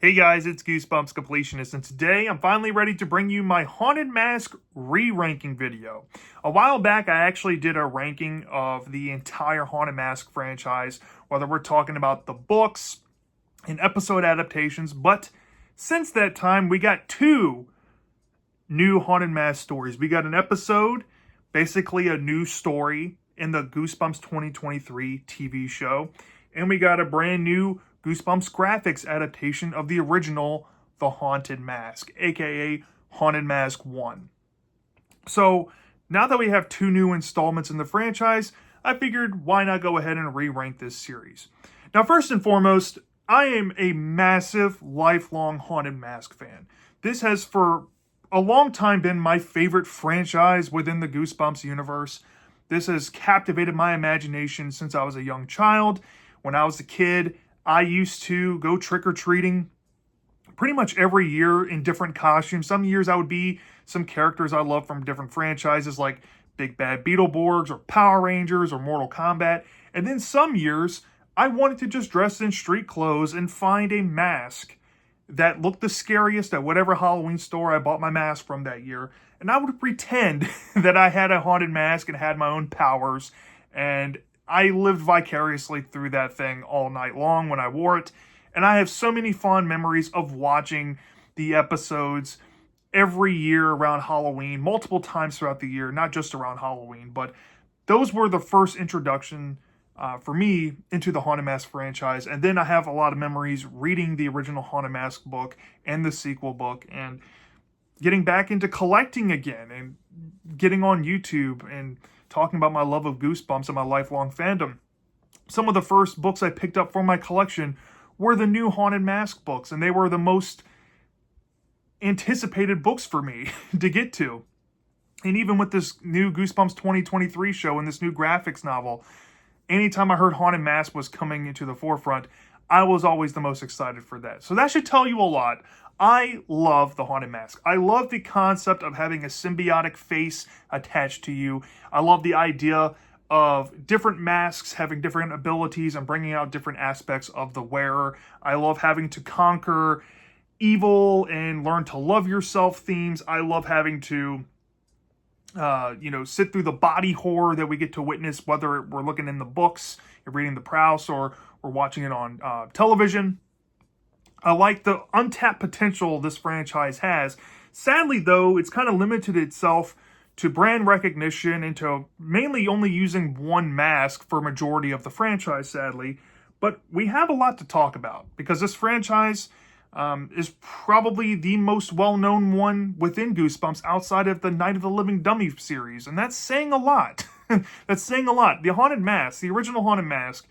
Hey guys, it's Goosebumps Completionist, and today I'm finally ready to bring you my Haunted Mask re-ranking video. A while back, I actually did a ranking of the entire Haunted Mask franchise, whether we're talking about the books and episode adaptations, but since that time, we got two new Haunted Mask stories. We got an episode, basically a new story in the Goosebumps 2023 TV show, and we got a brand new Goosebumps Graphix adaptation of the original The Haunted Mask, aka Haunted Mask 1. So, now that we have two new installments in the franchise, I figured why not go ahead and re-rank this series. Now, first and foremost, I am a massive, lifelong Haunted Mask fan. This has for a long time been my favorite franchise within the Goosebumps universe. This has captivated my imagination since I was a young child. When I was a kid, I used to go trick-or-treating pretty much every year in different costumes. Some years I would be some characters I love from different franchises like Big Bad Beetleborgs or Power Rangers or Mortal Kombat. And then some years I wanted to just dress in street clothes and find a mask that looked the scariest at whatever Halloween store I bought my mask from that year. And I would pretend that I had a haunted mask and had my own powers, and I lived vicariously through that thing all night long when I wore it. And I have so many fond memories of watching the episodes every year around Halloween, multiple times throughout the year, not just around Halloween. But those were the first introduction for me into the Haunted Mask franchise. And then I have a lot of memories reading the original Haunted Mask book and the sequel book, and getting back into collecting again and getting on YouTube and talking about my love of Goosebumps and my lifelong fandom. Some of the first books I picked up from my collection were the new Haunted Mask books, and they were the most anticipated books for me to get to. And even with this new Goosebumps 2023 show and this new Graphix novel, anytime I heard Haunted Mask was coming into the forefront, I was always the most excited for that. So that should tell you a lot. I love the Haunted Mask. I love the concept of having a symbiotic face attached to you. I love the idea of different masks having different abilities and bringing out different aspects of the wearer. I love having to conquer evil and learn to love yourself themes. I love having to sit through the body horror that we get to witness, whether we're looking in the books, reading the Prowse, or we're watching it on television. I like the untapped potential this franchise has. Sadly, though, it's kind of limited itself to brand recognition and to mainly only using one mask for a majority of the franchise, sadly. But we have a lot to talk about because this franchise is probably the most well-known one within Goosebumps outside of the Night of the Living Dummy series. And that's saying a lot. That's saying a lot. The Haunted Mask, the original Haunted Mask,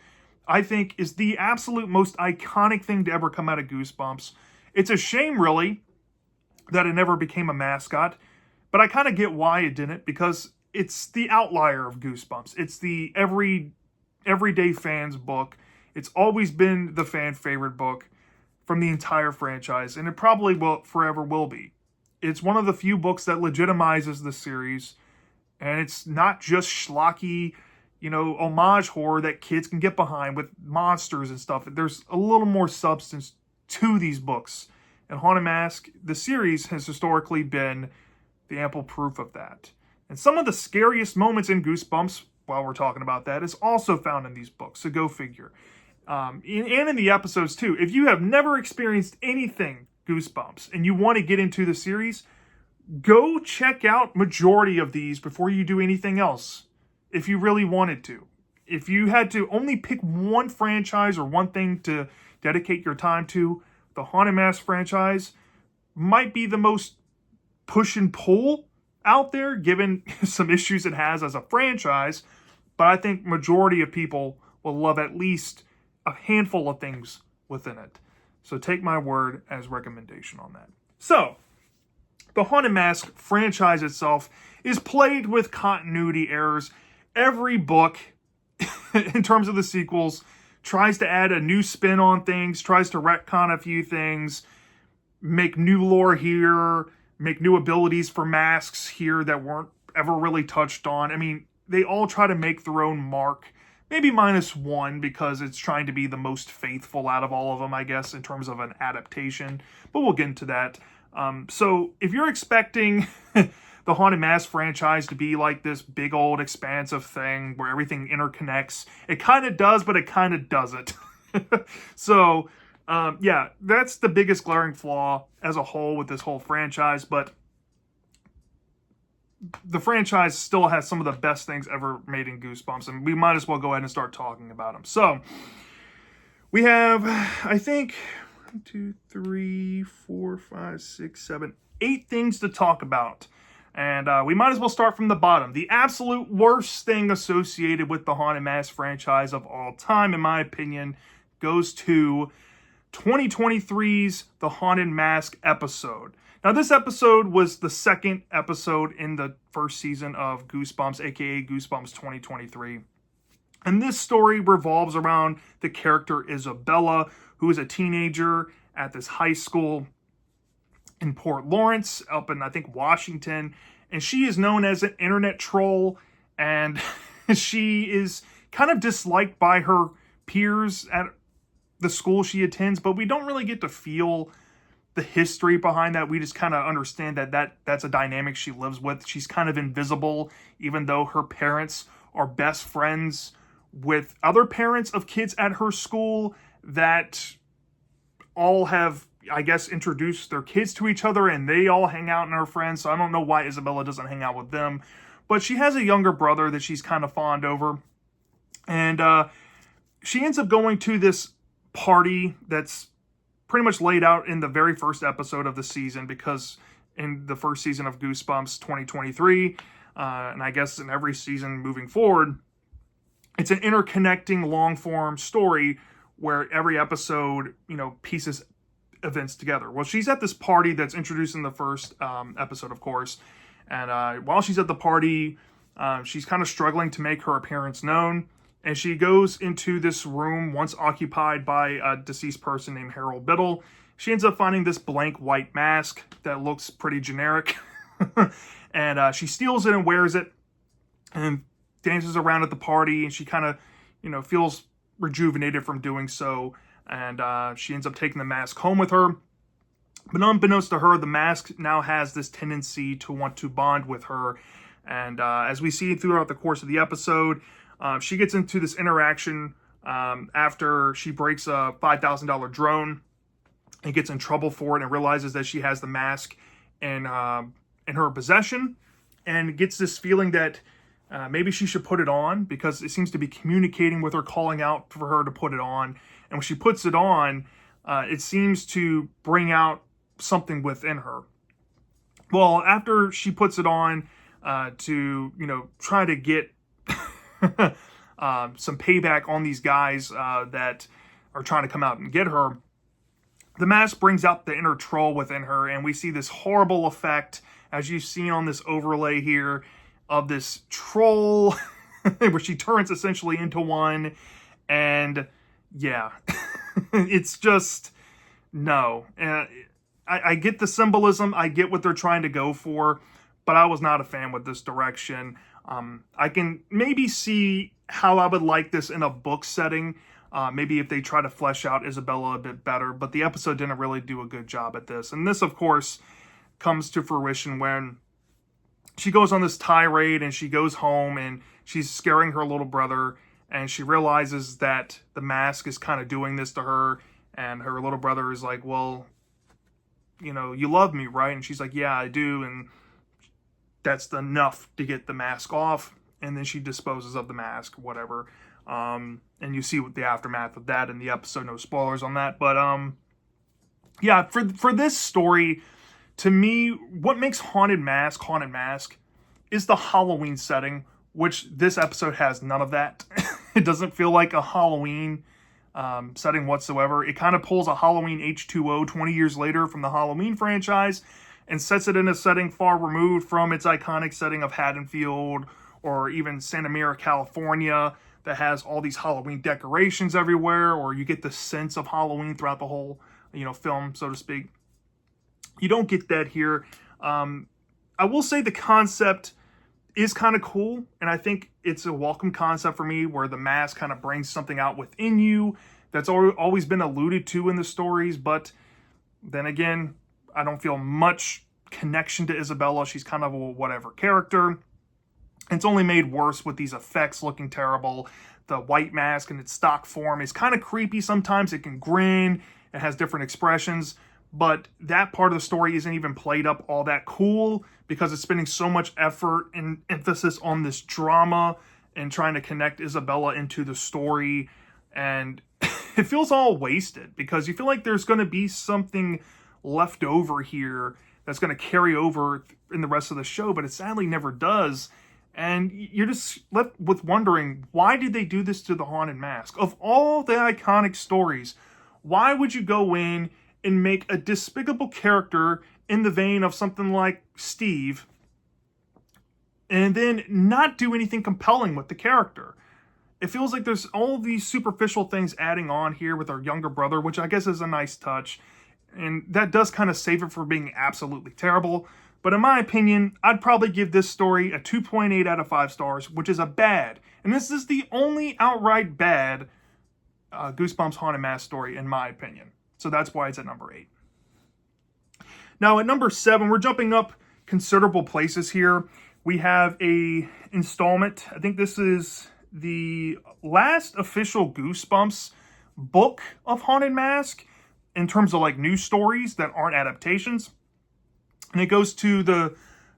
I think is the absolute most iconic thing to ever come out of Goosebumps. It's a shame, really, that it never became a mascot. But I kind of get why it didn't, because it's the outlier of Goosebumps. It's the everyday fans book. It's always been the fan favorite book from the entire franchise, and it probably forever will be. It's one of the few books that legitimizes the series, and it's not just schlocky, homage horror that kids can get behind with monsters and stuff. There's a little more substance to these books. And Haunted Mask, the series, has historically been the ample proof of that. And some of the scariest moments in Goosebumps, while we're talking about that, is also found in these books, so go figure. And in the episodes too. If you have never experienced anything Goosebumps and you want to get into the series, go check out majority of these before you do anything else. If you really wanted to. If you had to only pick one franchise or one thing to dedicate your time to, the Haunted Mask franchise might be the most push and pull out there, given some issues it has as a franchise. But I think majority of people will love at least a handful of things within it. So take my word as recommendation on that. So, the Haunted Mask franchise itself is plagued with continuity errors. Every book, in terms of the sequels, tries to add a new spin on things, tries to retcon a few things, make new lore here, make new abilities for masks here that weren't ever really touched on. I mean, they all try to make their own mark. maybe -1 because it's trying to be the most faithful out of all of them, I guess, in terms of an adaptation. But we'll get into that. So if you're expecting the Haunted Mask franchise to be like this big old expansive thing where everything interconnects, it kind of does, but it kind of doesn't. So, yeah, that's the biggest glaring flaw as a whole with this whole franchise, but the franchise still has some of the best things ever made in Goosebumps, and we might as well go ahead and start talking about them. So, we have, I think, 1, 2, 3, 4, 5, 6, 7, 8 things to talk about. And we might as well start from the bottom. The absolute worst thing associated with the Haunted Mask franchise of all time, in my opinion, goes to 2023's The Haunted Mask episode. Now, this episode was the second episode in the first season of Goosebumps, aka Goosebumps 2023. And this story revolves around the character Isabella, who is a teenager at this high school in Port Lawrence, up in, I think, Washington. And she is known as an internet troll, and she is kind of disliked by her peers at the school she attends, but we don't really get to feel the history behind that. We just kind of understand that's a dynamic she lives with. She's kind of invisible, even though her parents are best friends with other parents of kids at her school that all have, I guess, introduced their kids to each other, and they all hang out and are friends. So I don't know why Isabella doesn't hang out with them, but she has a younger brother that she's kind of fond over, and she ends up going to this party that's pretty much laid out in the very first episode of the season, because in the first season of Goosebumps 2023, and I guess in every season moving forward, it's an interconnecting long-form story where every episode, pieces events together. Well, she's at this party that's introduced in the first episode, of course, and while she's at the party, she's kind of struggling to make her appearance known, and she goes into this room once occupied by a deceased person named Harold Biddle. She ends up finding this blank white mask that looks pretty generic, and she steals it and wears it and dances around at the party, and she kind of, feels rejuvenated from doing so, and she ends up taking the mask home with her. But unbeknownst to her, the mask now has this tendency to want to bond with her, and as we see throughout the course of the episode, she gets into this interaction after she breaks a $5,000 drone and gets in trouble for it, and realizes that she has the mask in her possession, and gets this feeling that maybe she should put it on, because it seems to be communicating with her, calling out for her to put it on. And when she puts it on, it seems to bring out something within her. Well, after she puts it on to, try to get some payback on these guys that are trying to come out and get her, the mask brings out the inner troll within her, and we see this horrible effect, as you've seen on this overlay here, of this troll where she turns essentially into one. And yeah, it's just, no. I get the symbolism, I get what they're trying to go for, but I was not a fan with this direction. I can maybe see how I would like this in a book setting, maybe if they try to flesh out Isabella a bit better, but the episode didn't really do a good job at this. And this, of course, comes to fruition when she goes on this tirade, and she goes home, and she's scaring her little brother, and she realizes that the mask is kind of doing this to her, and her little brother is like, well, you love me, right? And she's like, yeah, I do, and that's enough to get the mask off, and then she disposes of the mask, whatever, and you see what the aftermath of that in the episode. No spoilers on that, but yeah, for this story, to me, what makes Haunted Mask is the Halloween setting, which this episode has none of that. It doesn't feel like a Halloween setting whatsoever. It kind of pulls a Halloween H2O 20 years later from the Halloween franchise and sets it in a setting far removed from its iconic setting of Haddonfield or even Santa Mira, California, that has all these Halloween decorations everywhere, or you get the sense of Halloween throughout the whole, film, so to speak. You don't get that here. I will say the concept is kind of cool, and I think it's a welcome concept for me, where the mask kind of brings something out within you that's always been alluded to in the stories. But then again, I don't feel much connection to Isabella. She's kind of a whatever character. It's only made worse with these effects looking terrible. The white mask in its stock form is kind of creepy sometimes. It can grin, it has different expressions, but that part of the story isn't even played up all that cool, because it's spending so much effort and emphasis on this drama and trying to connect Isabella into the story. And it feels all wasted, because you feel like there's going to be something left over here that's going to carry over in the rest of the show, but it sadly never does. And you're just left with wondering, why did they do this to the Haunted Mask? Of all the iconic stories, why would you go in and make a despicable character in the vein of something like Steve, and then not do anything compelling with the character? It feels like there's all these superficial things adding on here with our younger brother, which I guess is a nice touch. And that does kind of save it from being absolutely terrible. But in my opinion, I'd probably give this story a 2.8 out of 5 stars, which is a bad. And this is the only outright bad Goosebumps Haunted Mask story, in my opinion. So that's why it's at number 8. Now at number 7, we're jumping up considerable places here. We have a installment. I think this is the last official Goosebumps book of Haunted Mask in terms of like new stories that aren't adaptations. And it goes to the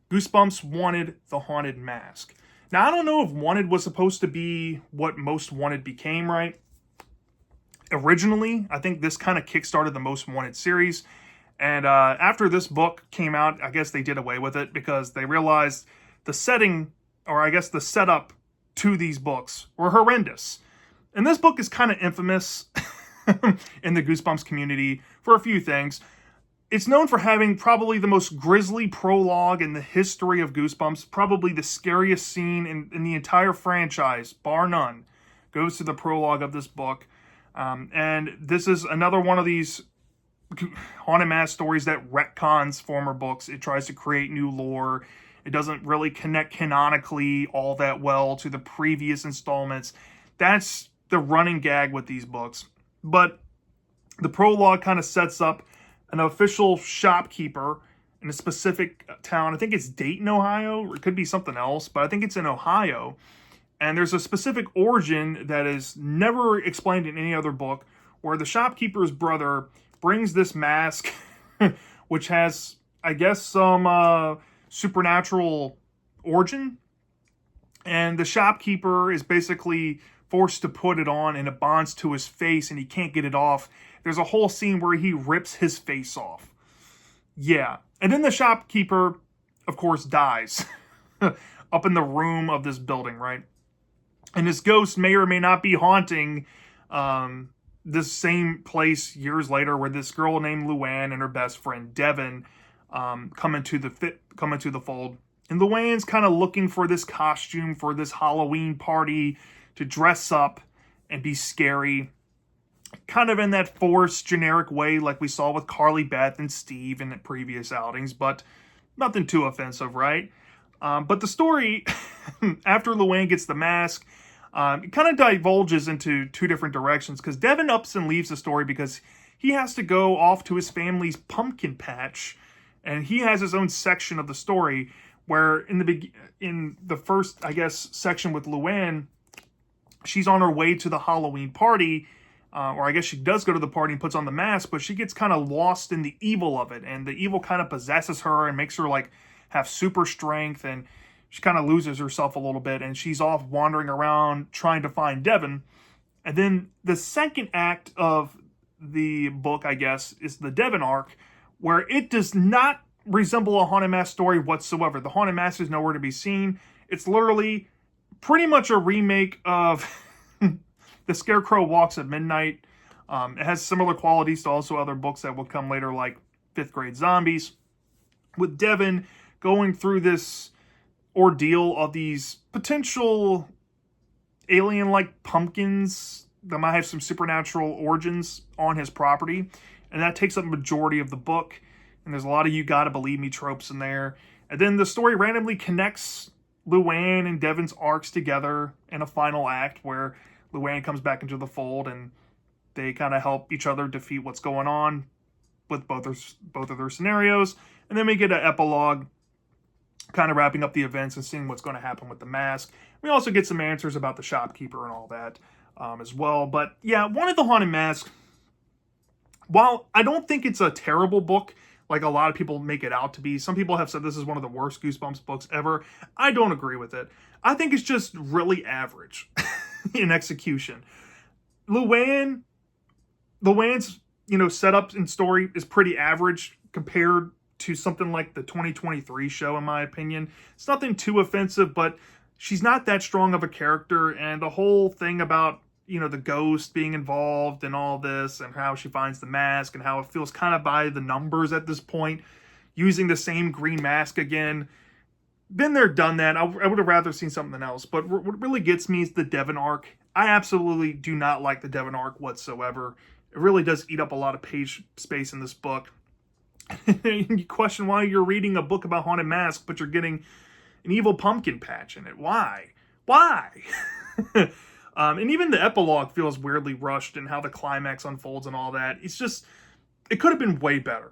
Goosebumps Wanted the Haunted Mask. Now, I don't know if Wanted was supposed to be what Most Wanted became, right? Originally, I think this kind of kickstarted the Most Wanted series. And after this book came out, I guess they did away with it, because they realized the setting, or I guess the setup to these books, were horrendous. And this book is kind of infamous in the Goosebumps community for a few things. It's known for having probably the most grisly prologue in the history of Goosebumps. Probably the scariest scene in the entire franchise, bar none, goes to the prologue of this book. And this is another one of these Haunted Mask stories that retcons former books. It tries to create new lore. It doesn't really connect canonically all that well to the previous installments. That's the running gag with these books. But the prologue kind of sets up an official shopkeeper in a specific town. I think it's Dayton, Ohio, or it could be something else, but I think it's in Ohio. And there's a specific origin that is never explained in any other book, where the shopkeeper's brother brings this mask, which has, I guess, some supernatural origin. And the shopkeeper is basically forced to put it on, and it bonds to his face, and he can't get it off. There's a whole scene where he rips his face off. Yeah. And then the shopkeeper, of course, dies up in the room of this building, right? And this ghost may or may not be haunting this same place years later, where this girl named Luann and her best friend Devin come into the fold. And Luann's kind of looking for this costume for this Halloween party to dress up and be scary. Kind of in that forced, generic way like we saw with Carly, Beth, and Steve in the previous outings, but nothing too offensive, right? But the story, after Luann gets the mask, it kind of divulges into two different directions, because Devin ups and leaves the story because he has to go off to his family's pumpkin patch, and he has his own section of the story where in the first, I guess, section with Luann, she's on her way to the Halloween party, or I guess she does go to the party and puts on the mask, but she gets kind of lost in the evil of it, and the evil kind of possesses her and makes her like have super strength, and she kind of loses herself a little bit, and she's off wandering around trying to find Devin. And then the second act of the book, I guess, is the Devin arc, where it does not resemble a Haunted Mask story whatsoever. The Haunted Mask is nowhere to be seen. It's literally pretty much a remake of The Scarecrow Walks at Midnight. It has similar qualities to also other books that will come later, like 5th Grade Zombies, with Devin going through this ordeal of these potential alien-like pumpkins that might have some supernatural origins on his property. And that takes up a majority of the book. And there's a lot of "you gotta believe me" tropes in there. And then the story randomly connects Luann and Devon's arcs together in a final act where Luann comes back into the fold and they kind of help each other defeat what's going on with both of their scenarios. And then we get an epilogue kind of wrapping up the events and seeing what's going to happen with the mask. We also get some answers about the shopkeeper and all that as well. But yeah, Wanted the Haunted Mask, while I don't think it's a terrible book like a lot of people make it out to be, some people have said this is one of the worst Goosebumps books ever. I don't agree with it. I think it's just really average in execution. Luann's, setup and story is pretty average compared to something like the 2023 show, in my opinion. It's nothing too offensive, but she's not that strong of a character, and the whole thing about, the ghost being involved and all this, and how she finds the mask, and how it feels kind of by the numbers at this point, using the same green mask again. Been there, done that. I would have rather seen something else. But what really gets me is the Devon arc. I absolutely do not like the Devon arc whatsoever. It really does eat up a lot of page space in this book. You question why you're reading a book about Haunted Mask, but you're getting an evil pumpkin patch in it. Why? And even the epilogue feels weirdly rushed, and how the climax unfolds and all that. It's just, it could have been way better.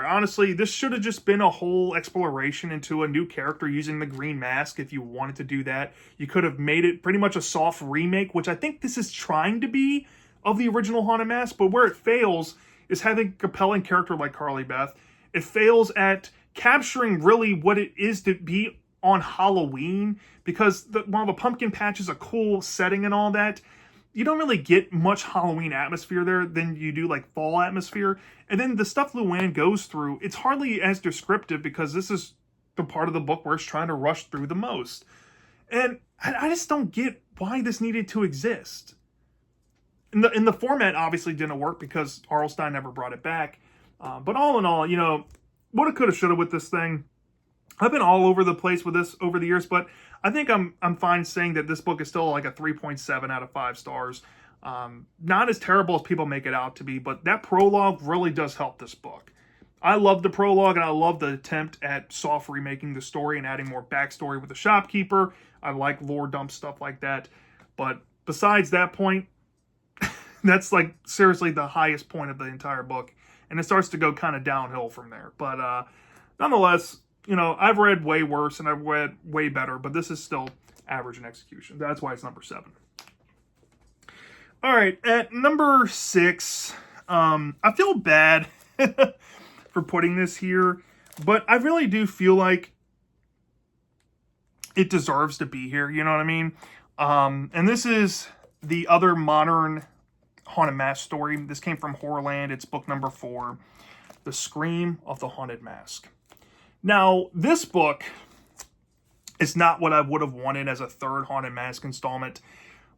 Honestly, this should have just been a whole exploration into a new character using the green mask. If you wanted to do that, you could have made it pretty much a soft remake, which I think this is trying to be, of the original Haunted Mask. But where it fails is having a compelling character like Carly Beth. It fails at capturing really what it is to be on Halloween, because while the pumpkin patch is a cool setting and all that, you don't really get much Halloween atmosphere there than you do like fall atmosphere. And then the stuff Luann goes through, it's hardly as descriptive, because this is the part of the book where it's trying to rush through the most. And I just don't get why this needed to exist. And the format obviously didn't work because Arlstein never brought it back. But all in all, woulda, coulda, shoulda with this thing. I've been all over the place with this over the years, but I think I'm fine saying that this book is still like a 3.7 out of 5 stars. Not as terrible as people make it out to be, but that prologue really does help this book. I love the prologue, and I love the attempt at soft remaking the story and adding more backstory with the shopkeeper. I like lore dump stuff like that. But besides that point, that's like seriously the highest point of the entire book. And it starts to go kind of downhill from there. But nonetheless, I've read way worse and I've read way better, but this is still average in execution. That's why it's number 7. All right, at number 6, I feel bad for putting this here, but I really do feel like it deserves to be here, you know what I mean? And this is the other modern Haunted Mask story. This came from Horrorland. It's book number 4, The Scream of the Haunted Mask. Now, this book is not what I would have wanted as a third Haunted Mask installment.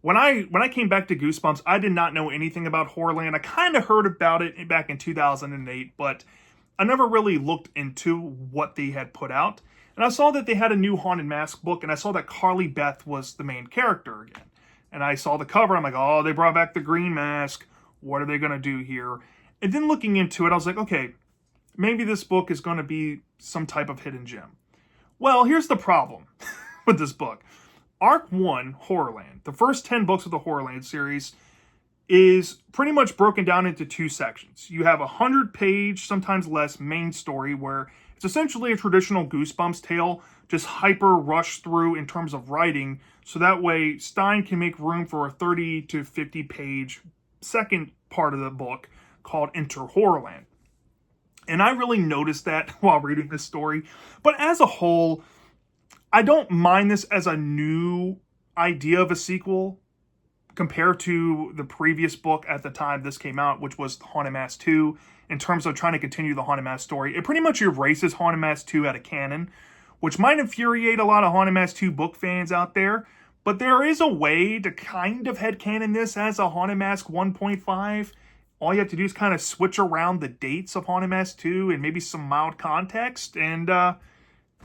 When I came back to Goosebumps, I did not know anything about Horrorland. I kind of heard about it back in 2008, but I never really looked into what they had put out. And I saw that they had a new Haunted Mask book, and I saw that Carly Beth was the main character again. And I saw the cover, I'm like, oh, they brought back the green mask. What are they going to do here? And then looking into it, I was like, okay, maybe this book is going to be some type of hidden gem. Well, here's the problem with this book. Arc 1, Horrorland, the first 10 books of the Horrorland series, is pretty much broken down into 2 sections. You have a 100-page, sometimes less, main story where it's essentially a traditional Goosebumps tale, just hyper rushed through in terms of writing, so that way Stein can make room for a 30 to 50-page second part of the book called Enter Horrorland. And I really noticed that while reading this story. But as a whole, I don't mind this as a new idea of a sequel compared to the previous book at the time this came out, which was Haunted Mask 2, in terms of trying to continue the Haunted Mask story. It pretty much erases Haunted Mask 2 out of canon, which might infuriate a lot of Haunted Mask 2 book fans out there. But there is a way to kind of headcanon this as a Haunted Mask 1.5. All you have to do is kind of switch around the dates of Haunted Mask 2 and maybe some mild context, and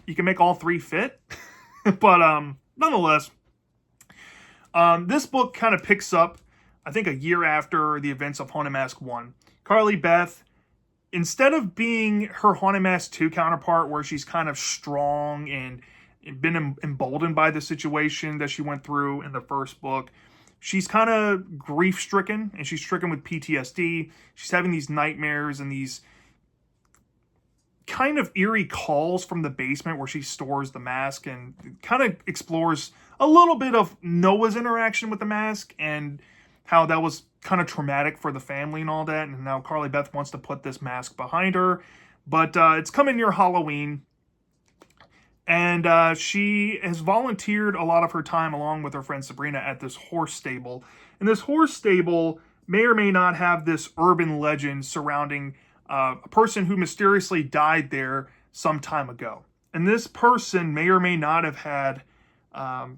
you can make all 3 fit. But nonetheless, this book kind of picks up, I think, a year after the events of Haunted Mask 1. Carly Beth, instead of being her Haunted Mask 2 counterpart, where she's kind of strong and been emboldened by the situation that she went through in the first book. She's kind of grief-stricken, and she's stricken with PTSD. She's having these nightmares and these kind of eerie calls from the basement where she stores the mask, and kind of explores a little bit of Noah's interaction with the mask and how that was kind of traumatic for the family and all that. And now Carly Beth wants to put this mask behind her, but it's coming near Halloween. And she has volunteered a lot of her time along with her friend Sabrina at this horse stable. And this horse stable may or may not have this urban legend surrounding a person who mysteriously died there some time ago. And this person may or may not have had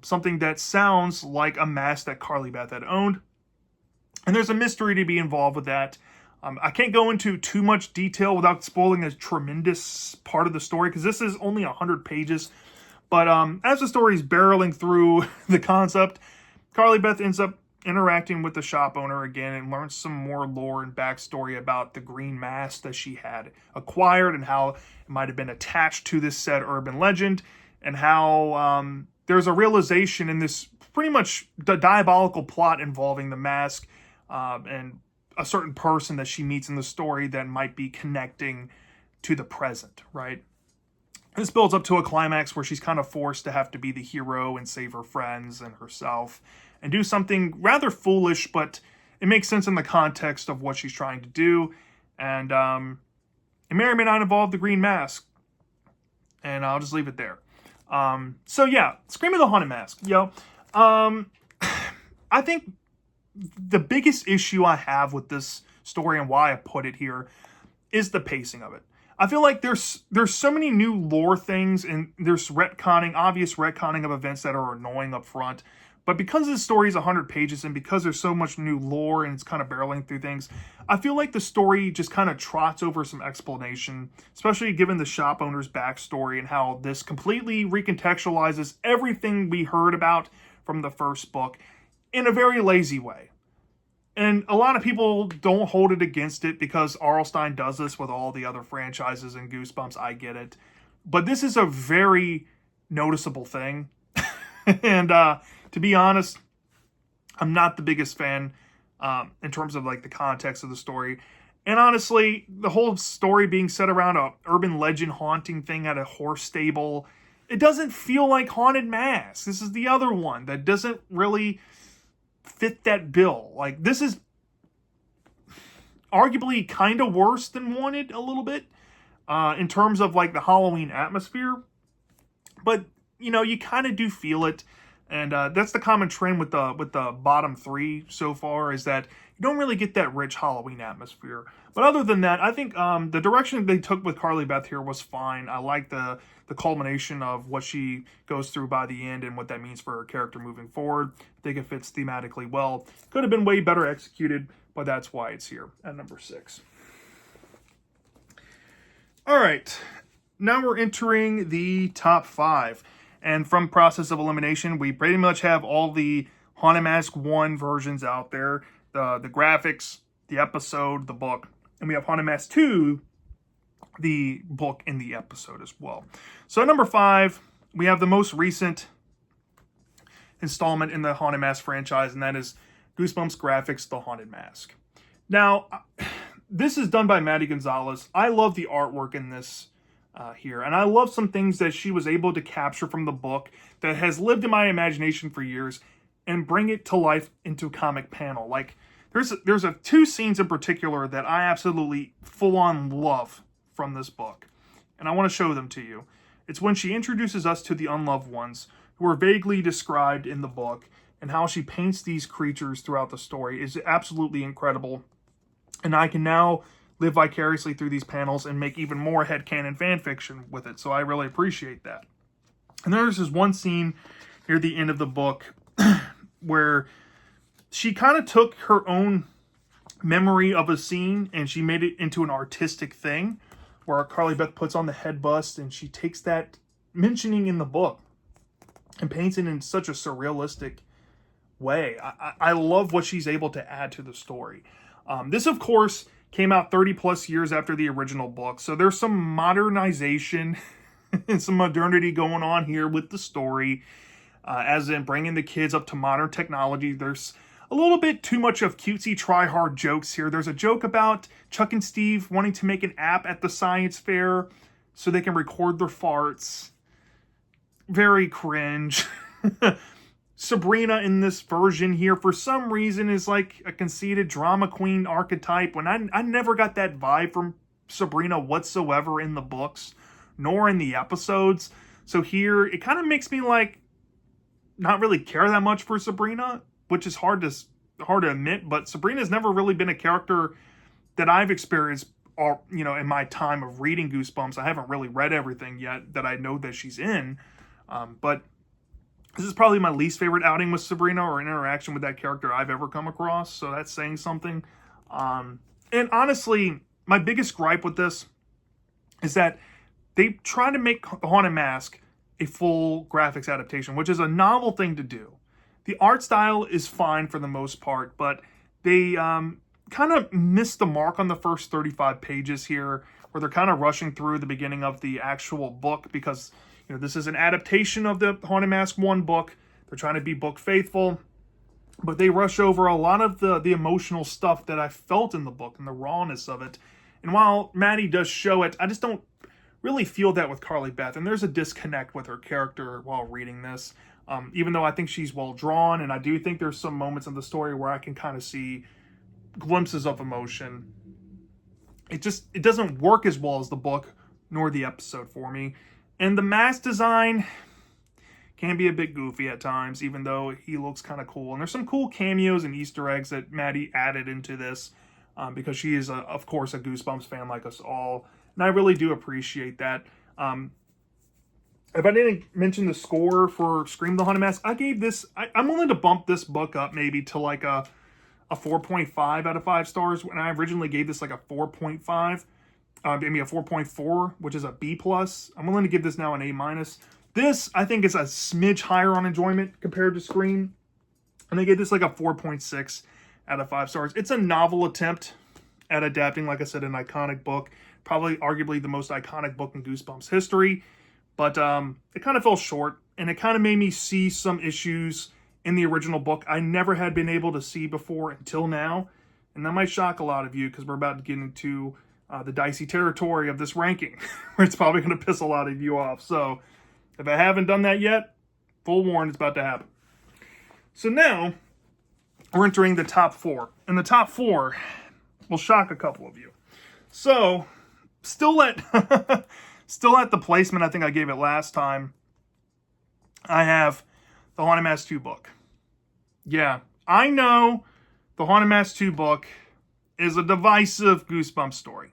something that sounds like a mask that Carly Beth had owned. And there's a mystery to be involved with that. I can't go into too much detail without spoiling a tremendous part of the story, because this is only 100 pages. But as the story is barreling through the concept, Carly Beth ends up interacting with the shop owner again and learns some more lore and backstory about the green mask that she had acquired and how it might have been attached to this said urban legend, and how there's a realization in this pretty much the diabolical plot involving the mask and a certain person that she meets in the story that might be connecting to the present, right? This builds up to a climax where she's kind of forced to have to be the hero and save her friends and herself and do something rather foolish, but it makes sense in the context of what she's trying to do. And it may or may not involve the green mask. And I'll just leave it there. So yeah, Scream of the Haunted Mask. I think the biggest issue I have with this story and why I put it here is the pacing of it. I feel like there's so many new lore things, and there's obvious retconning of events that are annoying up front. But because the story is 100 pages and because there's so much new lore and it's kind of barreling through things, I feel like the story just kind of trots over some explanation, especially given the shop owner's backstory and how this completely recontextualizes everything we heard about from the first book in a very lazy way. And a lot of people don't hold it against it because Arlstein does this with all the other franchises and Goosebumps. I get it. But this is a very noticeable thing. And to be honest, I'm not the biggest fan in terms of like the context of the story. And honestly, the whole story being set around a urban legend haunting thing at a horse stable, it doesn't feel like Haunted Mask. This is the other one that doesn't really fit that bill. Like, this is arguably kind of worse than Wanted a little bit in terms of like the Halloween atmosphere, but you know, you kind of do feel it. And that's the common trend with the bottom three so far, is that you don't really get that rich Halloween atmosphere. But other than that, I think the direction they took with Carly Beth here was fine. I like the culmination of what she goes through by the end and what that means for her character moving forward. I think it fits thematically well. Could have been way better executed, but that's why it's here at number 6. All right, now we're entering the top 5. And from process of elimination, we pretty much have all the Haunted Mask 1 versions out there. The Graphix, the episode, the book. And we have Haunted Mask 2, the book and the episode as well. So at number 5, we have the most recent installment in the Haunted Mask franchise, and that is Goosebumps Graphix, The Haunted Mask. Now, this is done by Maddie Gonzalez. I love the artwork in this here, and I love some things that she was able to capture from the book that has lived in my imagination for years and bring it to life into a comic panel. Like, there's 2 scenes in particular that I absolutely full-on love from this book, and I want to show them to you. It's when she introduces us to the unloved ones, who are vaguely described in the book, and how she paints these creatures throughout the story is absolutely incredible. And I can now live vicariously through these panels and make even more headcanon fan fiction with it, so I really appreciate that. And there's this one scene near the end of the book where she kind of took her own memory of a scene and she made it into an artistic thing, where Carly Beth puts on the head bust and she takes that mentioning in the book and paints it in such a surrealistic way. I love what she's able to add to the story. This, of course, came out 30 plus years after the original book, so there's some modernization and some modernity going on here with the story, as in bringing the kids up to modern technology. There's a little bit too much of cutesy try-hard jokes here. There's a joke about Chuck and Steve wanting to make an app at the science fair so they can record their farts. Very cringe. Sabrina in this version here, for some reason, is like a conceited drama queen archetype, when I never got that vibe from Sabrina whatsoever in the books, nor in the episodes. So here, it kind of makes me like not really care that much for Sabrina, which is hard to admit, but Sabrina's never really been a character that I've experienced, or, in my time of reading Goosebumps. I haven't really read everything yet that I know that she's in, but this is probably my least favorite outing with Sabrina, or an interaction with that character I've ever come across, so that's saying something. And honestly, my biggest gripe with this is that they try to make The Haunted Mask a full Graphix adaptation, which is a novel thing to do. The art style is fine for the most part, but they kind of missed the mark on the first 35 pages here, where they're kind of rushing through the beginning of the actual book, because this is an adaptation of the Haunted Mask 1 book. They're trying to be book faithful, but they rush over a lot of the emotional stuff that I felt in the book and the rawness of it. And while Maddie does show it, I just don't really feel that with Carly Beth, and there's a disconnect with her character while reading this. Even though I think she's well drawn, and I do think there's some moments in the story where I can kind of see glimpses of emotion, it doesn't work as well as the book nor the episode for me. And the mask design can be a bit goofy at times, even though he looks kind of cool. And there's some cool cameos and Easter eggs that Maddie added into this, because she is, of course, a Goosebumps fan like us all. And I really do appreciate that. If I didn't mention the score for Scream the Haunted Mask, I gave this, I'm willing to bump this book up maybe to like a 4.5 out of 5 stars, when I originally gave this like a 4.5. Maybe a 4.4, which is a B+. I'm willing to give this now an A-. This, I think, is a smidge higher on enjoyment compared to Scream. And I gave this like a 4.6 out of 5 stars. It's a novel attempt at adapting, like I said, an iconic book. Probably arguably the most iconic book in Goosebumps history. But it kind of fell short, and it kind of made me see some issues in the original book I never had been able to see before until now. And that might shock a lot of you, because we're about to get into the dicey territory of this ranking, where it's probably going to piss a lot of you off. So if I haven't done that yet, full warning, it's about to happen. So now we're entering the top 4. And the top 4 will shock a couple of you. So still at the placement I think I gave it last time, I have the Haunted Mask 2 book. Yeah, I know the Haunted Mask 2 book is a divisive Goosebumps story.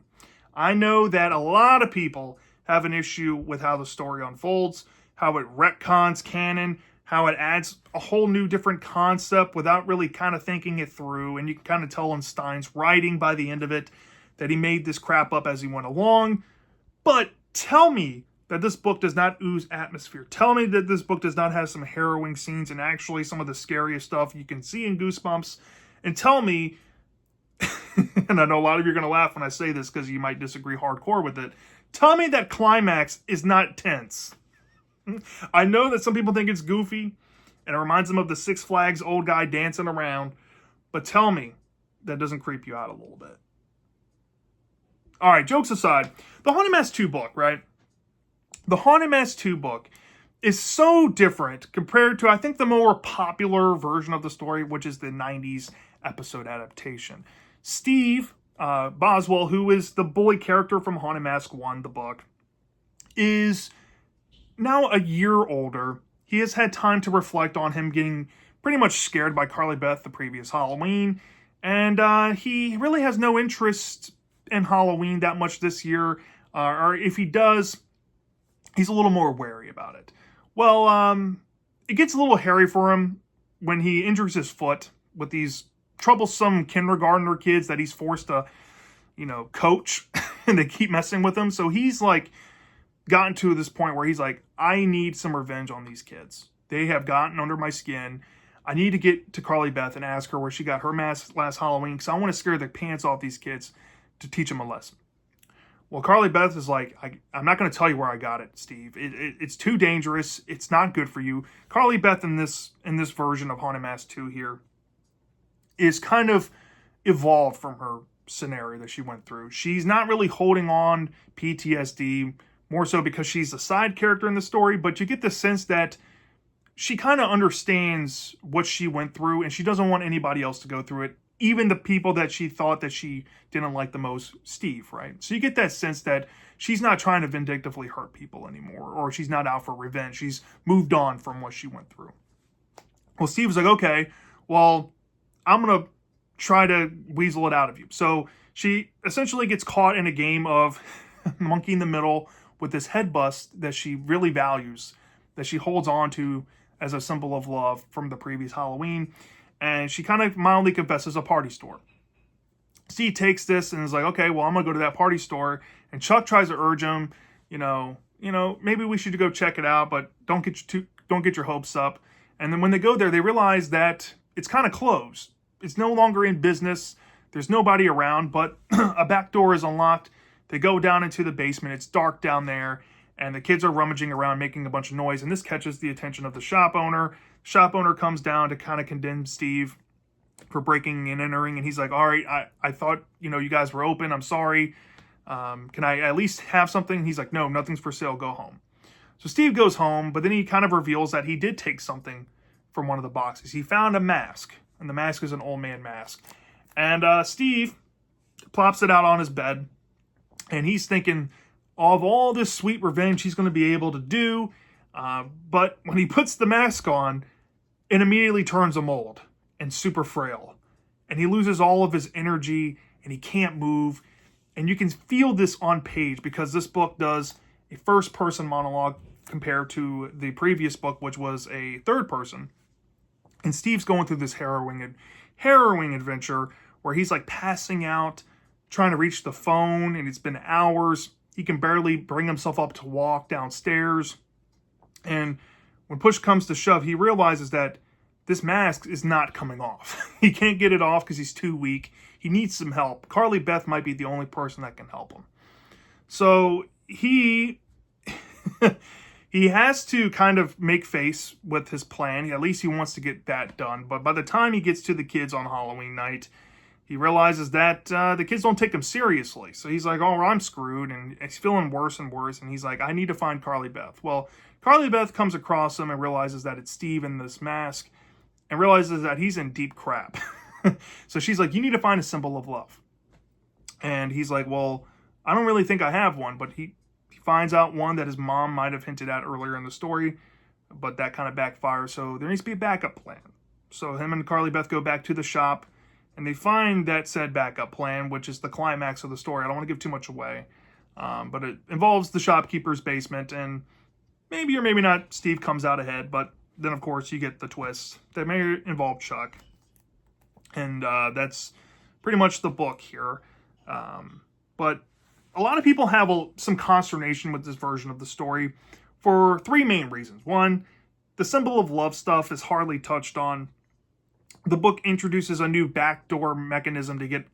I know that a lot of people have an issue with how the story unfolds, how it retcons canon, how it adds a whole new different concept without really kind of thinking it through. And you can kind of tell in Stein's writing by the end of it that he made this crap up as he went along. But tell me that this book does not ooze atmosphere. Tell me that this book does not have some harrowing scenes and actually some of the scariest stuff you can see in Goosebumps. And tell me, and I know a lot of you are going to laugh when I say this because you might disagree hardcore with it, tell me that climax is not tense. I know that some people think it's goofy, and it reminds them of the Six Flags old guy dancing around, but tell me that doesn't creep you out a little bit. All right, jokes aside, the Haunted Mask 2 book, right? The Haunted Mask 2 book is so different compared to, I think, the more popular version of the story, which is the 90s episode adaptation. Steve Boswell, who is the bully character from Haunted Mask 1, the book, is now a year older. He has had time to reflect on him getting pretty much scared by Carly Beth the previous Halloween, and he really has no interest in Halloween that much this year, or if he does, he's a little more wary about it. Well, it gets a little hairy for him when he injures his foot with these troublesome kindergartner kids that he's forced to, coach, and they keep messing with him. So he's like gotten to this point where he's like, I need some revenge on these kids. They have gotten under my skin. I need to get to Carly Beth and ask her where she got her mask last Halloween, because I want to scare the pants off these kids to teach them a lesson. Well, Carly Beth is like, I'm not going to tell you where I got it, Steve. It's too dangerous. It's not good for you. Carly Beth in this version of Haunted Mask 2 here is kind of evolved from her scenario that she went through. She's not really holding on PTSD, more so because she's a side character in the story, but you get the sense that she kind of understands what she went through and she doesn't want anybody else to go through it. Even the people that she thought that she didn't like the most, Steve, right? So you get that sense that she's not trying to vindictively hurt people anymore, or she's not out for revenge. She's moved on from what she went through. Well, Steve was like, okay, well, I'm going to try to weasel it out of you. So she essentially gets caught in a game of monkey in the middle with this head bust that she really values, that she holds on to as a symbol of love from the previous Halloween. And she kind of mildly confesses a party store. Steve takes this and is like, okay, well, I'm going to go to that party store. And Chuck tries to urge him, maybe we should go check it out, but don't get your hopes up. And then when they go there, they realize that it's kind of closed. It's no longer in business. There's nobody around, but a back door is unlocked. They go down into the basement. It's dark down there, and the kids are rummaging around, making a bunch of noise. And this catches the attention of the shop owner. Shop owner comes down to kind of condemn Steve for breaking and entering, and he's like, all right, I thought, you guys were open. I'm sorry. Can I at least have something? He's like, no, nothing's for sale. Go home. So Steve goes home, but then he kind of reveals that he did take something from one of the boxes. He found a mask, and the mask is an old man mask. And Steve plops it out on his bed, and he's thinking of all this sweet revenge he's going to be able to do. But when he puts the mask on, it immediately turns a mold and super frail. And he loses all of his energy, and he can't move. And you can feel this on page because this book does a first-person monologue compared to the previous book, which was a third-person. And Steve's going through this harrowing adventure where he's like passing out, trying to reach the phone, and it's been hours. He can barely bring himself up to walk downstairs. And when push comes to shove, he realizes that this mask is not coming off. He can't get it off because he's too weak. He needs some help. Carly Beth might be the only person that can help him. So he he has to kind of make face with his plan. At least he wants to get that done. But by the time he gets to the kids on Halloween night, he realizes that the kids don't take him seriously. So he's like, oh, I'm screwed. And he's feeling worse and worse. And he's like, I need to find Carly Beth. Well, Carly Beth comes across him and realizes that it's Steve in this mask and realizes that he's in deep crap. So she's like, you need to find a symbol of love. And he's like, well, I don't really think I have one. But he finds out one that his mom might have hinted at earlier in the story. But that kind of backfires. So there needs to be a backup plan. So him and Carly Beth go back to the shop. And they find that said backup plan, which is the climax of the story. I don't want to give too much away. But it involves the shopkeeper's basement. And maybe or maybe not, Steve comes out ahead. But then, of course, you get the twist that may involve Chuck. And that's pretty much the book here. But a lot of people have some consternation with this version of the story for three main reasons. One, the symbol of love stuff is hardly touched on. The book introduces a new backdoor mechanism to get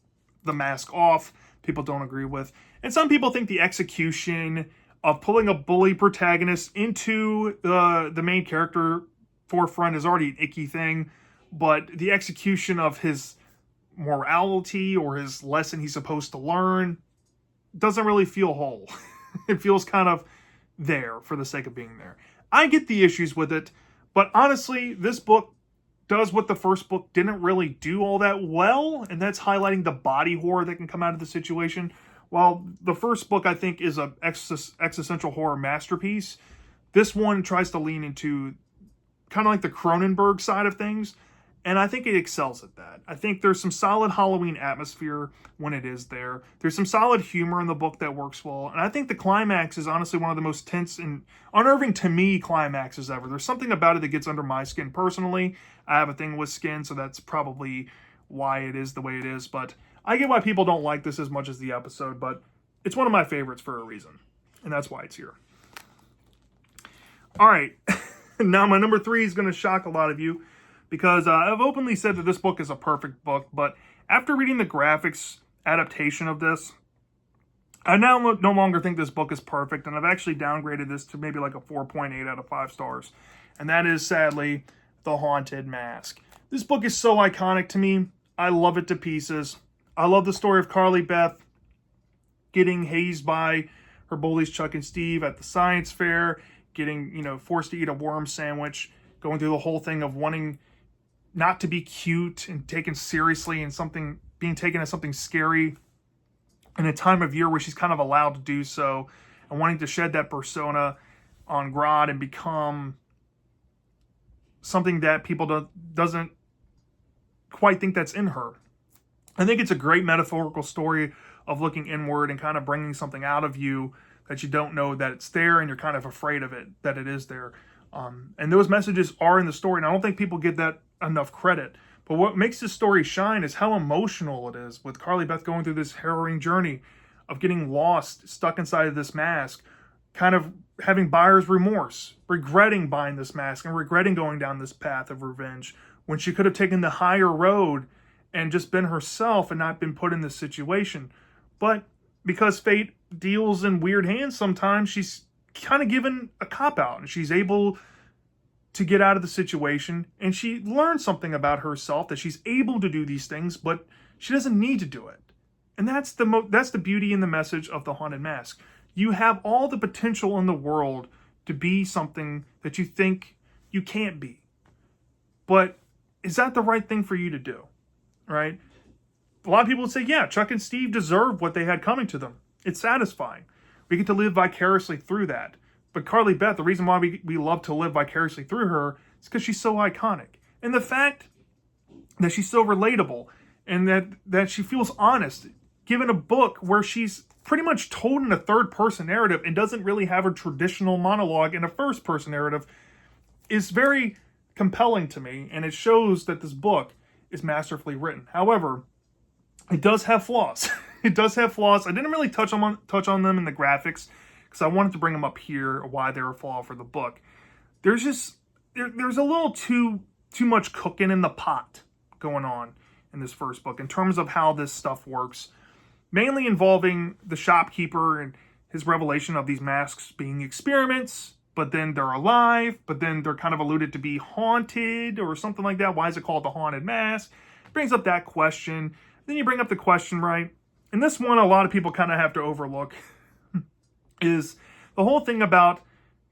the mask off. People don't agree with. And some people think the execution of pulling a bully protagonist into the main character forefront is already an icky thing. But the execution of his morality or his lesson he's supposed to learn doesn't really feel whole. It feels kind of there for the sake of being there. I get the issues with it, but honestly, this book does what the first book didn't really do all that well, and that's highlighting the body horror that can come out of the situation. While the first book, I think, is an existential horror masterpiece, this one tries to lean into kind of like the Cronenberg side of things, and I think it excels at that. I think there's some solid Halloween atmosphere when it is there. There's some solid humor in the book that works well. And I think the climax is honestly one of the most tense and unnerving to me climaxes ever. There's something about it that gets under my skin personally. I have a thing with skin, so that's probably why it is the way it is. But I get why people don't like this as much as the episode, but it's one of my favorites for a reason. And that's why it's here. All right. Now my number 3 is going to shock a lot of you, because I've openly said that this book is a perfect book, but after reading the Graphix adaptation of this, I now no longer think this book is perfect, and I've actually downgraded this to maybe like a 4.8 out of 5 stars. And that is, sadly, The Haunted Mask. This book is so iconic to me. I love it to pieces. I love the story of Carly Beth getting hazed by her bullies Chuck and Steve at the science fair, getting, forced to eat a worm sandwich, going through the whole thing of wanting not to be cute and taken seriously and being taken as something scary in a time of year where she's kind of allowed to do so, and wanting to shed that persona on Grodd and become something that people doesn't quite think that's in her. I think it's a great metaphorical story of looking inward and kind of bringing something out of you that you don't know that it's there, and you're kind of afraid of it, that it is there. And those messages are in the story, and I don't think people give that enough credit. But what makes this story shine is how emotional it is, with Carly Beth going through this harrowing journey of getting lost, stuck inside of this mask, kind of having buyer's remorse, regretting buying this mask and regretting going down this path of revenge when she could have taken the higher road and just been herself and not been put in this situation. But because fate deals in weird hands sometimes, she's kind of given a cop-out, and she's able to get out of the situation, and she learns something about herself, that she's able to do these things, but she doesn't need to do it. And that's the beauty and the message of The Haunted Mask. You have all the potential in the world to be something that you think you can't be. But is that the right thing for you to do? Right? A lot of people would say, yeah, Chuck and Steve deserve what they had coming to them. It's satisfying. We get to live vicariously through that. But Carly Beth, the reason why we love to live vicariously through her is because she's so iconic. And the fact that she's so relatable, and that she feels honest, given a book where she's pretty much told in a third-person narrative and doesn't really have a traditional monologue in a first-person narrative, is very compelling to me, and it shows that this book is masterfully written. However, it does have flaws. It does have flaws. I didn't really touch on them in the graphics because I wanted to bring them up here, why they're a flaw for the book. There's a little too much cooking in the pot going on in this first book in terms of how this stuff works, mainly involving the shopkeeper and his revelation of these masks being experiments, but then they're alive, but then they're kind of alluded to be haunted or something like that. Why is it called the Haunted Mask? Brings up that question. Then you bring up the question, right? And this one a lot of people kind of have to overlook is the whole thing about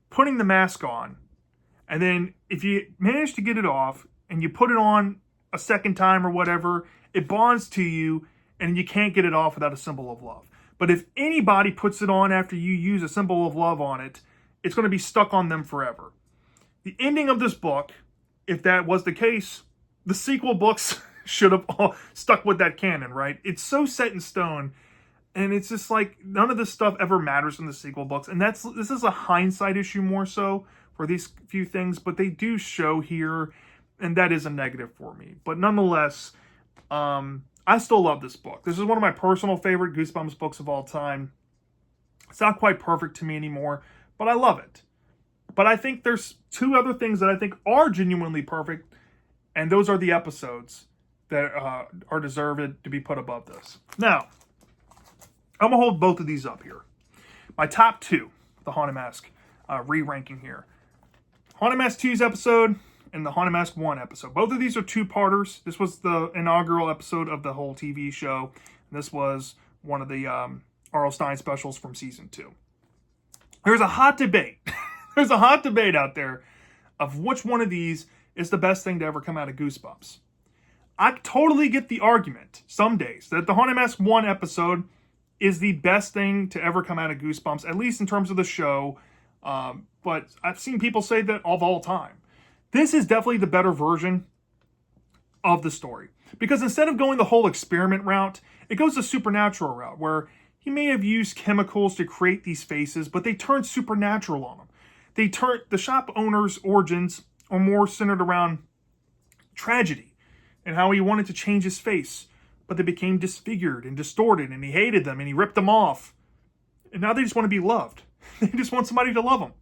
putting the mask on. And then if you manage to get it off and you put it on a second time or whatever, it bonds to you and you can't get it off without a symbol of love. But if anybody puts it on after you use a symbol of love on it, it's going to be stuck on them forever. The ending of this book, if that was the case, the sequel books should have all stuck with that canon, right? It's so set in stone, and it's just like none of this stuff ever matters in the sequel books. And this is a hindsight issue more so for these few things, but they do show here, and that is a negative for me. But nonetheless, I still love this book. This is one of my personal favorite Goosebumps books of all time. It's not quite perfect to me anymore, but I love it. But I think there's two other things that I think are genuinely perfect, and those are the episodes that are deserved to be put above this. Now, I'm going to hold both of these up here. My top two, the Haunted Mask, re-ranking here. Haunted Mask 2's episode and the Haunted Mask 1 episode. Both of these are two-parters. This was the inaugural episode of the whole TV show. This was one of the R.L. Stine specials from season 2. There's a hot debate. There's a hot debate out there of which one of these is the best thing to ever come out of Goosebumps. I totally get the argument some days that the Haunted Mask 1 episode is the best thing to ever come out of Goosebumps, at least in terms of the show. But I've seen people say that of all time. This is definitely the better version of the story. Because instead of going the whole experiment route, it goes the supernatural route, where he may have used chemicals to create these faces, but they turned supernatural on him. The shop owner's origins are more centered around tragedy and how he wanted to change his face, but they became disfigured and distorted, and he hated them and he ripped them off. And now they just want to be loved. They just want somebody to love them.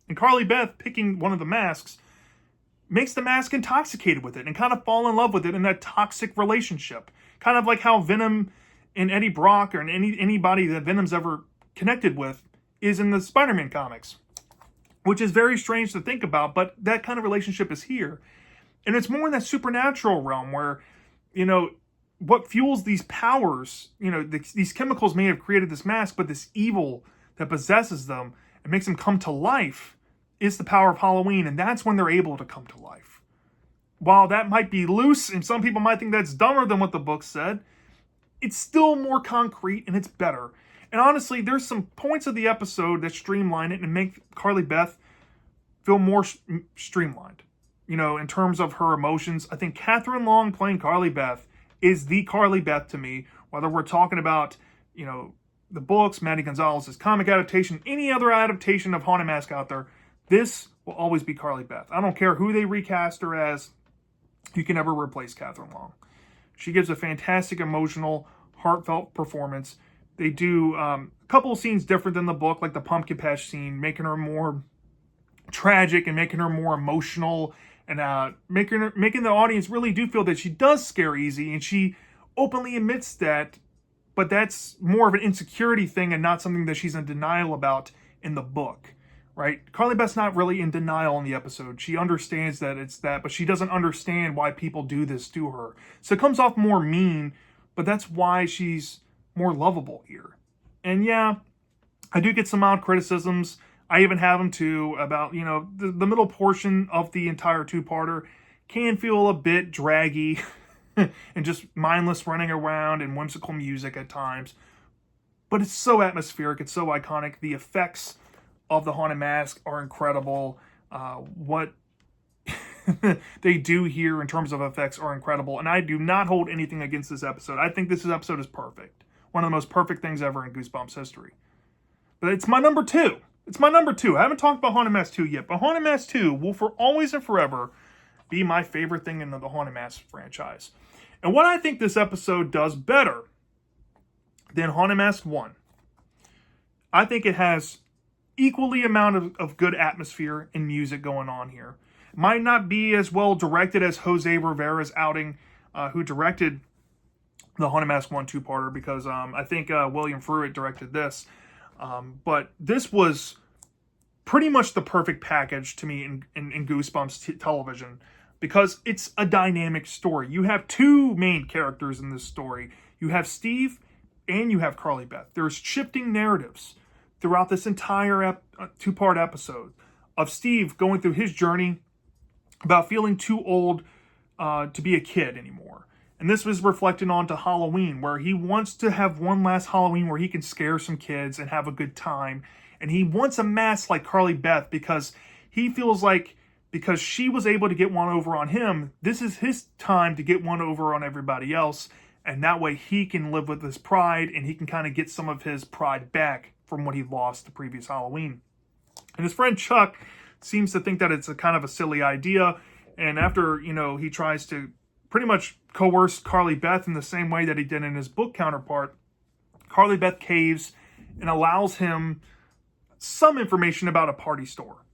And Carly Beth picking one of the masks makes the mask intoxicated with it and kind of fall in love with it in that toxic relationship. Kind of like how Venom in Eddie Brock or in anybody that Venom's ever connected with is in the Spider-Man comics, which is very strange to think about, but that kind of relationship is here. And it's more in that supernatural realm where, what fuels these powers, these chemicals may have created this mask, but this evil that possesses them and makes them come to life is the power of Halloween, and that's when they're able to come to life. While that might be loose, and some people might think that's dumber than what the book said, it's still more concrete and it's better. And honestly, there's some points of the episode that streamline it and make Carly Beth feel more streamlined. In terms of her emotions, I think Catherine Long playing Carly Beth is the Carly Beth to me. Whether we're talking about, the books, Maddie Gonzalez's comic adaptation, any other adaptation of Haunted Mask out there, this will always be Carly Beth. I don't care who they recast her as. You can never replace Catherine Long. She gives a fantastic, emotional, heartfelt performance. They do a couple of scenes different than the book, like the pumpkin patch scene, making her more tragic and making her more emotional, and making the audience really do feel that she does scare easy, and she openly admits that, but that's more of an insecurity thing and not something that she's in denial about in the book, right? Carly Beth's not really in denial in the episode. She understands that it's that, but she doesn't understand why people do this to her. So it comes off more mean, but that's why she's more lovable here. And yeah, I do get some mild criticisms. I even have them too about, the middle portion of the entire two-parter can feel a bit draggy and just mindless running around and whimsical music at times. But it's so atmospheric. It's so iconic. The effects of the Haunted Mask are incredible. What they do here in terms of effects are incredible. And I do not hold anything against this episode. I think this episode is perfect. One of the most perfect things ever in Goosebumps history. But it's my number 2. It's my number 2. I haven't talked about Haunted Mask 2 yet, but Haunted Mask 2 will for always and forever be my favorite thing in the Haunted Mask franchise. And what I think this episode does better than Haunted Mask 1, I think it has equally amount of good atmosphere and music going on here. It might not be as well directed as Jose Rivera's outing, who directed the Haunted Mask 1 two-parter, because I think William Fruitt directed this. But this was pretty much the perfect package to me in Goosebumps television, because it's a dynamic story. You have two main characters in this story. You have Steve and you have Carly Beth. There's shifting narratives throughout this entire two-part episode of Steve going through his journey about feeling too old to be a kid anymore. And this was reflected onto Halloween, where he wants to have one last Halloween where he can scare some kids and have a good time. And he wants a mask like Carly Beth because he feels like because she was able to get one over on him, this is his time to get one over on everybody else. And that way he can live with his pride and he can kind of get some of his pride back from what he lost the previous Halloween. And his friend Chuck seems to think that it's a kind of a silly idea. And after, he tries to pretty much coerce Carly Beth in the same way that he did in his book counterpart, Carly Beth caves and allows him some information about a party store.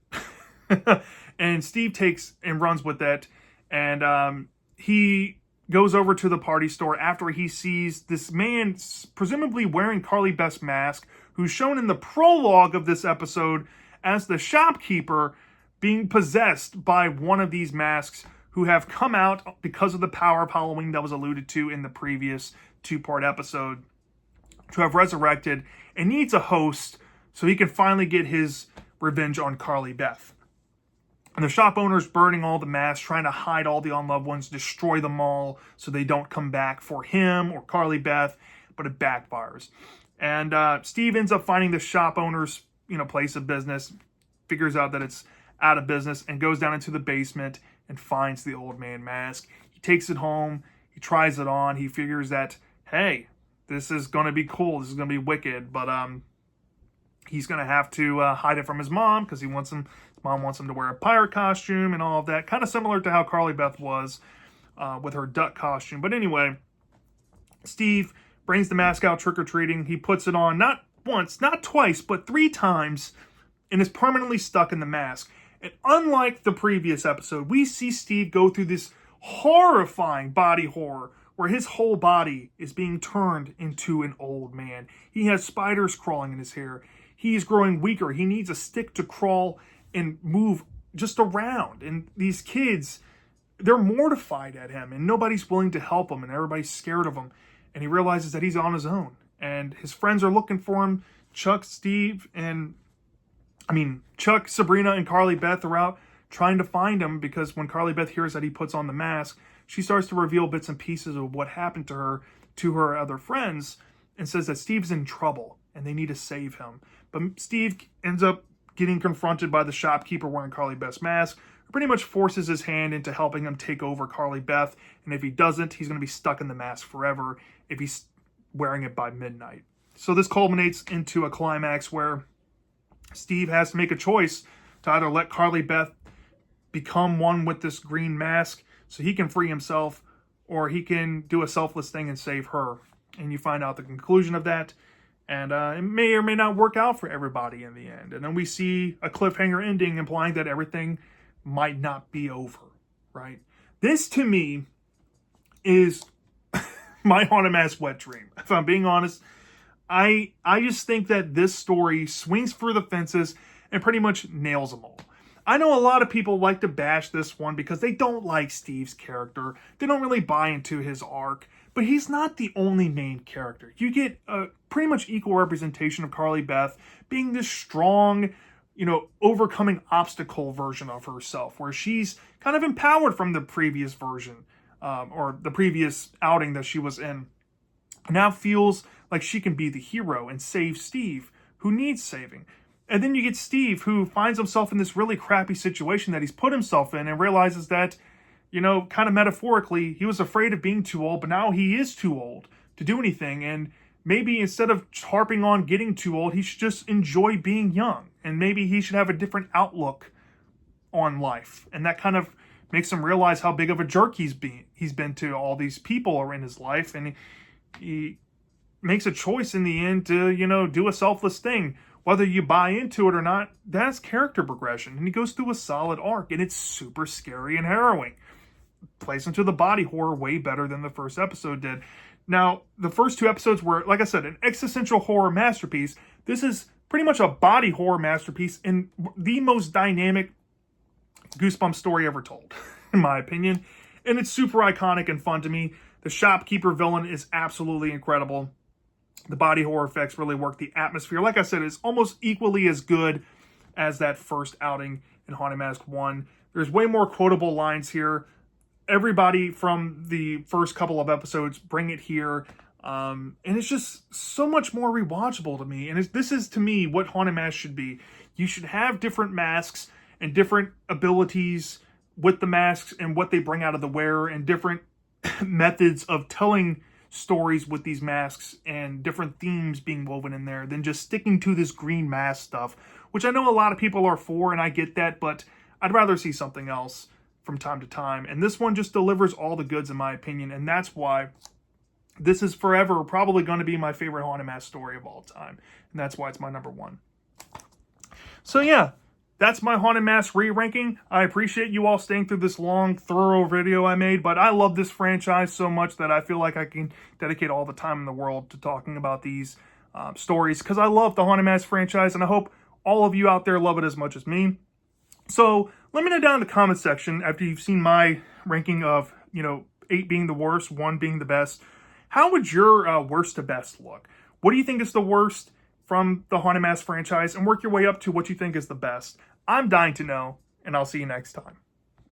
And Steve takes and runs with that. And he goes over to the party store after he sees this man presumably wearing Carly Beth's mask, who's shown in the prologue of this episode as the shopkeeper being possessed by one of these masks who have come out because of the power of Halloween that was alluded to in the previous two-part episode, to have resurrected and needs a host so he can finally get his revenge on Carly Beth. And the shop owner's burning all the masks, trying to hide all the unloved ones, destroy them all so they don't come back for him or Carly Beth, but it backfires. And Steve ends up finding the shop owner's place of business, figures out that it's out of business, and goes down into the basement and finds the old man mask. He takes it home, he tries it on, he figures that, hey, this is going to be cool, this is going to be wicked, but he's going to have to hide it from his mom because his mom wants him to wear a pirate costume and all of that, kind of similar to how Carly Beth was with her duck costume. But anyway, Steve brings the mask out trick-or-treating, he puts it on not once, not twice, but 3 times, and is permanently stuck in the mask. And unlike the previous episode, we see Steve go through this horrifying body horror where his whole body is being turned into an old man. He has spiders crawling in his hair. He's growing weaker. He needs a stick to crawl and move just around. And these kids, they're mortified at him, and nobody's willing to help him, and everybody's scared of him. And he realizes that he's on his own. And his friends are looking for him. Chuck, Sabrina, and Carly Beth are out trying to find him, because when Carly Beth hears that he puts on the mask, she starts to reveal bits and pieces of what happened to her other friends, and says that Steve's in trouble and they need to save him. But Steve ends up getting confronted by the shopkeeper wearing Carly Beth's mask, who pretty much forces his hand into helping him take over Carly Beth. And if he doesn't, he's going to be stuck in the mask forever if he's wearing it by midnight. So this culminates into a climax where Steve has to make a choice to either let Carly Beth become one with this green mask so he can free himself, or he can do a selfless thing and save her. And you find out the conclusion of that, and it may or may not work out for everybody in the end. And then we see a cliffhanger ending implying that everything might not be over, right? This, to me, is my Haunted Mask wet dream. If I'm being honest, I just think that this story swings for the fences and pretty much nails them all. I know a lot of people like to bash this one because they don't like Steve's character. They don't really buy into his arc. But he's not the only main character. You get a pretty much equal representation of Carly Beth being this strong, overcoming obstacle version of herself, where she's kind of empowered from the previous version, or the previous outing that she was in. Now feels like she can be the hero and save Steve, who needs saving. And then you get Steve, who finds himself in this really crappy situation that he's put himself in, and realizes that, kind of metaphorically, he was afraid of being too old, but now he is too old to do anything. And maybe instead of harping on getting too old, he should just enjoy being young. And maybe he should have a different outlook on life. And that kind of makes him realize how big of a jerk he's been to all these people in his life. And he makes a choice in the end to, do a selfless thing. Whether you buy into it or not, that's character progression. And he goes through a solid arc, and it's super scary and harrowing. Plays into the body horror way better than the first episode did. Now, the first two episodes were, like I said, an existential horror masterpiece. This is pretty much a body horror masterpiece and the most dynamic Goosebumps story ever told, in my opinion. And it's super iconic and fun to me. The shopkeeper villain is absolutely incredible. The body horror effects really work. The atmosphere, like I said, is almost equally as good as that first outing in Haunted Mask 1. There's way more quotable lines here. Everybody from the first couple of episodes bring it here. And it's just so much more rewatchable to me. And this is, to me, what Haunted Mask should be. You should have different masks and different abilities with the masks and what they bring out of the wearer, and different methods of telling stories with these masks and different themes being woven in there than just sticking to this green mask stuff, which I know a lot of people are for, and I get that, but I'd rather see something else from time to time. And this one just delivers all the goods, in my opinion, and that's why this is forever probably going to be my favorite Haunted Mask story of all time, and that's why it's my number one. So yeah, that's my Haunted Mask re-ranking. I appreciate you all staying through this long, thorough video I made, but I love this franchise so much that I feel like I can dedicate all the time in the world to talking about these stories, because I love the Haunted Mask franchise, and I hope all of you out there love it as much as me. So let me know down in the comment section, after you've seen my ranking of, 8 being the worst, 1 being the best, how would your worst to best look? What do you think is the worst from the Haunted Mask franchise, and work your way up to what you think is the best? I'm dying to know, and I'll see you next time.